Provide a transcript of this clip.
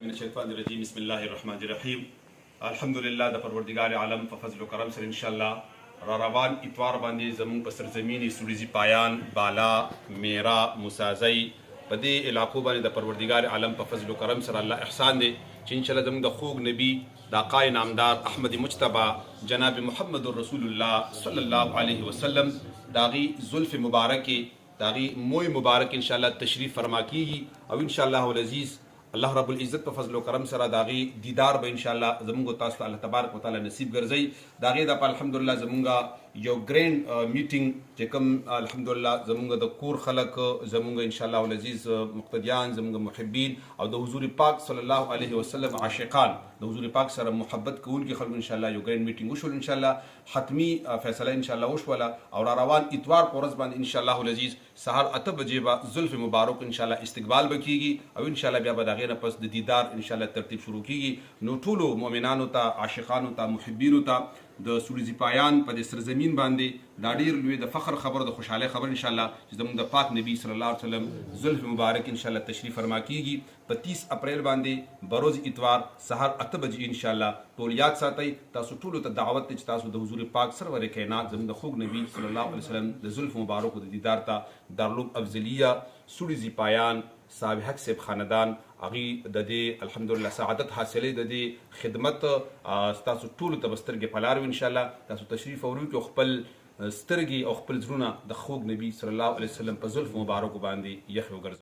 من الشیطان الرجیم بسم الله الرحمن الرحیم. الحمدلله د پروردگار عالم په فضل و کرم سره ان شاء الله را روان اتوار باندې زمون په سرزمینی سوریزی پایان بالا میرا مسازی په دې علاقو باندې د پروردگار عالم په فضل و کرم سره الله احسان دی چې ان شاء الله زمون د خوږ نبی د آقای نامدار احمد مجتبی جناب محمد رسول الله صلی الله علیه وسلم داغي زلف مبارک داغي موی مبارک ان شاء الله تشریف فرما کیږي او ان شاء الله العزیز الله رب العزت په فضل و کرم سره داغي دیدار به ان شاء الله زمونږ تاسو ته الله تبارک وتعالى نصیب ګرځي. داغي د الحمدلله زمونږ یو ګرینډ میټینګ چې کوم الحمدلله زمونږ د کور خلک زمونږ ان شاء الله العزیز مقتدیان زمونږ محبین او د حضور پاک صلی الله علیه وسلم عاشقان د حضور پاک سره محبت کوونکي خلک ان شاء الله یو ګرینډ میټینګ وشول. ان شاء الله حتمی فیصله ان شاء الله وشوله او را روان اتوار په ورځ باندې ان شاء الله العزیز سهار 8 بجې به زلف مبارک ان شاء الله استقبال وکړي او ان شاء الله بیا به داغه نه پس د دیدار ان شاء الله ترتیب شروع کیږي. نو ټولو مؤمنانو ته عاشقانو ته محبینو ته د سوریزی پایان په د سرزمین باندې دا ډیر لوی د فخر خبر د خوشاله خبر ان شاء الله چې زموږ د پاک نبی صلی الله علیه وسلم زلف مبارک ان شاء الله تشریف فرما کیږي په 30 اپریل باندې بروز اتوار سحر 8 بجې ان شاء الله ټول یاد ساتئ. تاسو ټول ته دعوت چې تاسو د حضور پاک سرور کائنات زموږ د خوږ نبی صلی الله علیه وسلم د زلف مبارک د دیدار ته دارالعلوم افضلیه سوریزی پایان صاحب حق صاحب خاندان اغي د دې الحمدلله سعادت حاصلې د دې خدمت تاسو ټول ته بسترګې پلار ان شاء الله تاسو تشریف اورئ او خپل سترګې او خپل زړونه د خوږ نبی صلی الله علیه وسلم په زلف مبارک باندې یخ وګرځي.